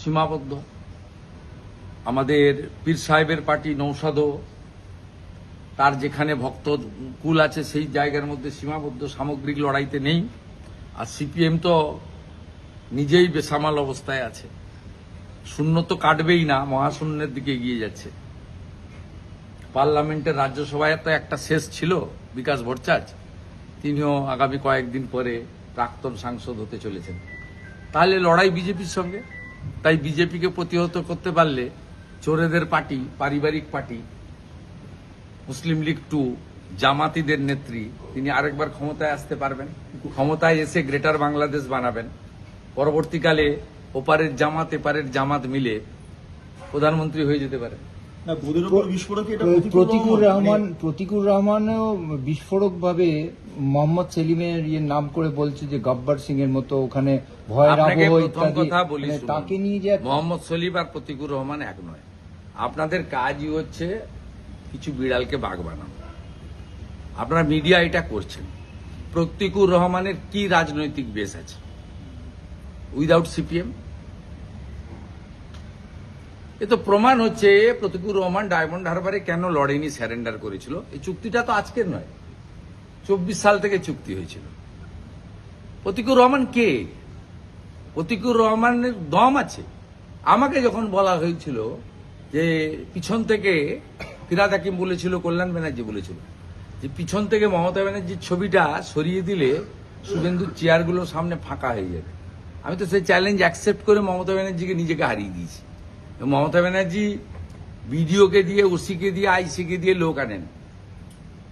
সীমাবদ্ধ। আমাদের পীর সাহেবের পার্টি নৌসাদও তার যেখানে ভক্ত কুল আছে সেই জায়গার মধ্যে সীমাবদ্ধ, সামগ্রিক লড়াইতে নেই। আর সিপিএম তো নিজেই বেসামাল অবস্থায় আছে, শূন্য তো কাটবেই না, মহাশূন্যের দিকে এগিয়ে যাচ্ছে। পার্লামেন্টের রাজ্যসভায় তো একটা শেষ ছিল বিকাশ ভট্টাচার্য, তিনিও আগামী কয়েকদিন পরে প্রাক্তন সাংসদ হতে চলেছেন। তাহলে লড়াই বিজেপির সঙ্গে। তাই বিজেপিকে প্রতিহত করতে পারলে চোরেদের পার্টি, পারিবারিক পার্টি, মুসলিম লীগ 2, জামাতিদের নেত্রী, তিনি আরেকবার ক্ষমতায় আসতে পারবেন। ক্ষমতায় এসে গ্রেটার বাংলাদেশ বানাবেন। পরবর্তীকালে ওপারের জামাত এপারের জামাত মিলে প্রধানমন্ত্রী হয়ে যেতে পারে। প্রতিকুর রহমানও বিস্ফোরক ভাবে মোহাম্মদ সেলিমের নাম করে বলছে যে গব্বর সিং এর মতো ওখানে ভয়ের আবহ ইত্যাদি। তাকে নিয়ে যে মোহাম্মদ সলিম আর প্রতিকুর রহমান এক নয়। আপনাদের কাজই হচ্ছে কিছু বিড়ালকে বাঘ বানানো। আপনারা মিডিয়া এটা করছেন। প্রতিকুর রহমানের কি রাজনৈতিক বেস আছে উইদাউট সিপিএম? এ তো প্রমাণ হচ্ছে প্রতিকুর রহমান ডায়মন্ড হারবারে কেন লড়েনি, স্যারেন্ডার করেছিল। এই চুক্তিটা তো আজকের নয়, 24 সাল থেকে চুক্তি হয়েছিল। প্রতিকুর রহমান কে? প্রতিকুর রহমানের দম আছে। আমাকে যখন বলা হয়েছিল যে পিছন থেকে ফিরাদ হাকিম বলেছিল, কল্যাণ ব্যানার্জি বলেছিল যে পিছন থেকে মমতা ব্যানার্জির ছবিটা সরিয়ে দিলে শুভেন্দুর চেয়ারগুলো সামনে ফাঁকা হয়ে যাবে, আমি তো সেই চ্যালেঞ্জ অ্যাকসেপ্ট করে মমতা ব্যানার্জিকে নিজেকে হারিয়ে দিয়েছি। মমতা ব্যানার্জি বিডিওকে দিয়ে, ওসিকে দিয়ে, আইসিকে দিয়ে লোক আনেন,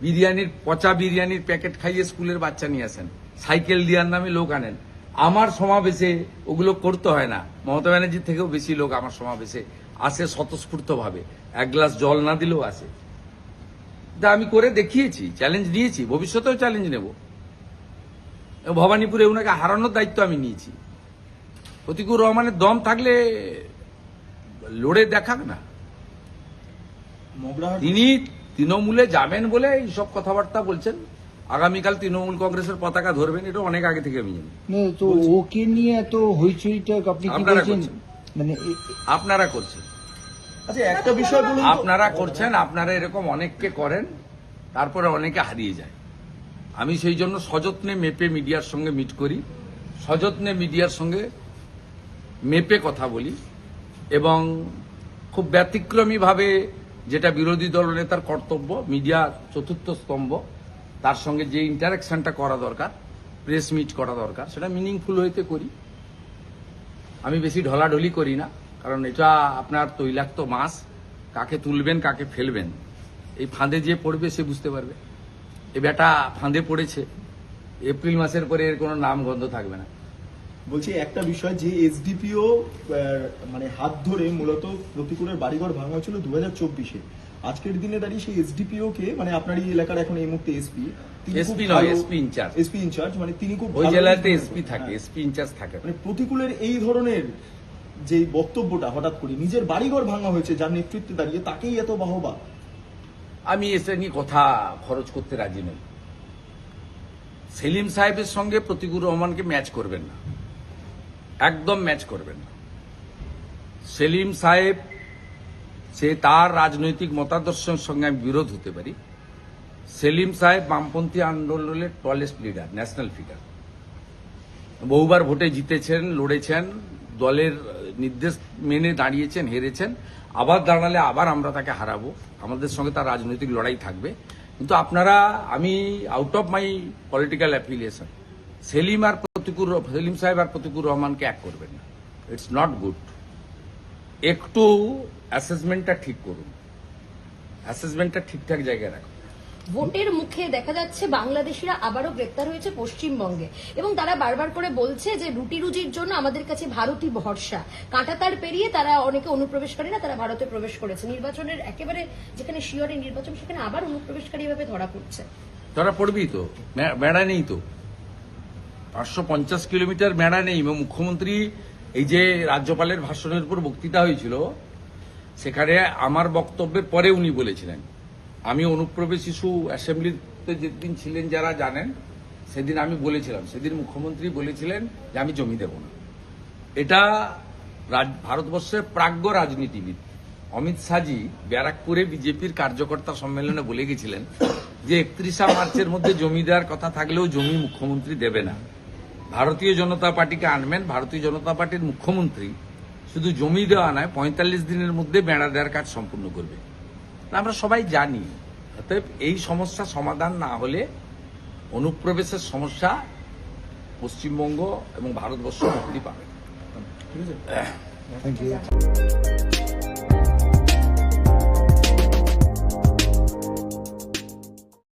বিরিয়ানির পচা বিরিয়ানির প্যাকেট খাইয়ে স্কুলের বাচ্চা নিয়ে আসেন, সাইকেল দেওয়ার নামে লোক আনেন। আমার সমাবেশে ওগুলো করতে হয় না। মমতা ব্যানার্জির থেকেও বেশি লোক আমার সমাবেশে আসে স্বতঃস্ফূর্তভাবে, এক গ্লাস জল না দিলেও আসে। তা আমি করে দেখিয়েছি, চ্যালেঞ্জ নিয়েছি, ভবিষ্যতেও চ্যালেঞ্জ নেব। ভবানীপুরে ওনাকে হারানোর দায়িত্ব আমি নিয়েছি। প্রতিকুর রহমানের দম থাকলে লড়ে দেখাক না। তিনি তৃণমূলে যাবেন বলে এইসব কথাবার্তা বলছেন। আগামীকাল তৃণমূল কংগ্রেসের পতাকা ধরবেন, এটা অনেক আগে থেকে আমি জানি। তো ওকে নিয়ে এত হইচইটা আপনি কি বলছেন? মানে আপনারা করছেন। আচ্ছা, একটা বিষয় বলুন। আপনারা করছেন, আপনারা এরকম অনেককে করেন, তারপরে অনেকে হারিয়ে যায়। আমি সেই জন্য সযত্নে মেপে মিডিয়ার সঙ্গে মিট করি, সযত্নে মিডিয়ার সঙ্গে মেপে কথা বলি, এবং খুব ব্যতিক্রমীভাবে যেটা বিরোধী দলনেতার কর্তব্য, মিডিয়া চতুর্থ স্তম্ভ, তার সঙ্গে যে ইন্টারাকশনটা করা দরকার, প্রেস মিট করা দরকার, সেটা মিনিংফুল হইতে করি। আমি বেশি ঢলাঢলি করি না, কারণ এটা আপনার তৈলাক্ত মাছ, কাকে তুলবেন কাকে ফেলবেন এই ফাঁদে যে পড়বে সে বুঝতে পারবে। এ বেটা ফাঁদে পড়েছে, এপ্রিল মাসের পরে এর কোনো নাম গন্ধ থাকবে না। বলছি একটা বিষয়, যে এসডিপিও মানে হাত ধরে মূলত প্রতিকুরের বাড়িঘর ভাঙা হয়েছিল 2024-এ, আজকের দিনে দাঁড়িয়ে সেই এসডিপিও কে, মানে আপনার এই এলাকার এখন এই মুহূর্তে এসপি নয়, এসপি ইনচার্জ, মানে তিনি খুব ওই জেলাতে এসপি থাকে, এসপি ইনচার্জ থাকে। মানে প্রতিকুলের এই ধরনের যে বক্তব্যটা, হঠাৎ করে নিজের বাড়িঘর ভাঙা হয়েছে যার নেতৃত্বে দাঁড়িয়ে, তাকেই এত বাহবা। আমি এসে নিয়ে কথা খরচ করতে রাজি নই। সেলিম সাহেবের সঙ্গে প্রতিকুর রহমানকে ম্যাচ করবেন না, একদম ম্যাচ করবেন না। সেলিম সাহেব, সে তার রাজনৈতিক মতাদর্শের সঙ্গে আমি বিরোধ হতে পারি। সেলিম সাহেব বামপন্থী আন্দোলনের টলেস্ট লিডার, ন্যাশনাল ফিগার, বহুবার ভোটে জিতেছেন, লড়েছেন, দলের নির্দেশ মেনে দাঁড়িয়েছেন, হেরেছেন, আবার দাঁড়ালে আবার আমরা তাকে হারাবো, আমাদের সঙ্গে তার রাজনৈতিক লড়াই থাকবে। কিন্তু আপনারা, আমি out of my political affiliation, Selim সাহেব আর প্রতিকুর রহমানকে এক করবেন না। It's not good. একটু অ্যাসেসমেন্টটা ঠিক করুন, অ্যাসেসমেন্টটা ঠিকঠাক জায়গায় রাখুন। ভোটের মুখে দেখা যাচ্ছে বাংলাদেশিরা আবারও গ্রেপ্তার হয়েছে পশ্চিমবঙ্গে, এবং তারা বারবার করে বলছে যে রুটি রুজির জন্য আমাদের কাছে ভারতই ভরসা। কাঁটাতার পেরিয়ে তারা, অনেকে অনুপ্রবেশকারীরা, তারা ভারতে প্রবেশ করেছে। নির্বাচনের একেবারে যেখানে শিয়রে নির্বাচন, সেখানে আবার অনুপ্রবেশকারী ভাবে ধরা পড়ছে। ধরা পড়বেই তো, বেড়া নেই তো, 550 কিলোমিটার বেড়া নেই। মুখ্যমন্ত্রী এই যে রাজ্যপালের ভাষণের উপর বক্তৃতা হয়েছিল, সেখানে আমার বক্তব্যের পরে উনি বলেছিলেন, আমি অনুপ্রবেশ ইস্যু অ্যাসেম্বলিতে যেদিন ছিলেন যারা জানেন, সেদিন আমি বলেছিলাম, সেদিন মুখ্যমন্ত্রী বলেছিলেন যে আমি জমি দেব না। এটা ভারতবর্ষের প্রাজ্ঞ রাজনীতিবিদ অমিত শাহজি ব্যারাকপুরে বিজেপির কার্যকর্তা সম্মেলনে বলে গেছিলেন যে 31 মার্চের মধ্যে জমি দেওয়ার কথা থাকলেও জমি মুখ্যমন্ত্রী দেবে না। ভারতীয় জনতা পার্টিকে আনবেন, ভারতীয় জনতা পার্টির মুখ্যমন্ত্রী শুধু জমি দেওয়া নয় 45 দিনের মধ্যে বেড়া দেওয়ার কাজ সম্পূর্ণ করবে। তা আমরা সবাই জানি। অতএব এই সমস্যা সমাধান না হলে অনুপ্রবেশের সমস্যা পশ্চিমবঙ্গ এবং ভারতবর্ষ মুক্তি পাবে। ঠিক আছে। Thank you.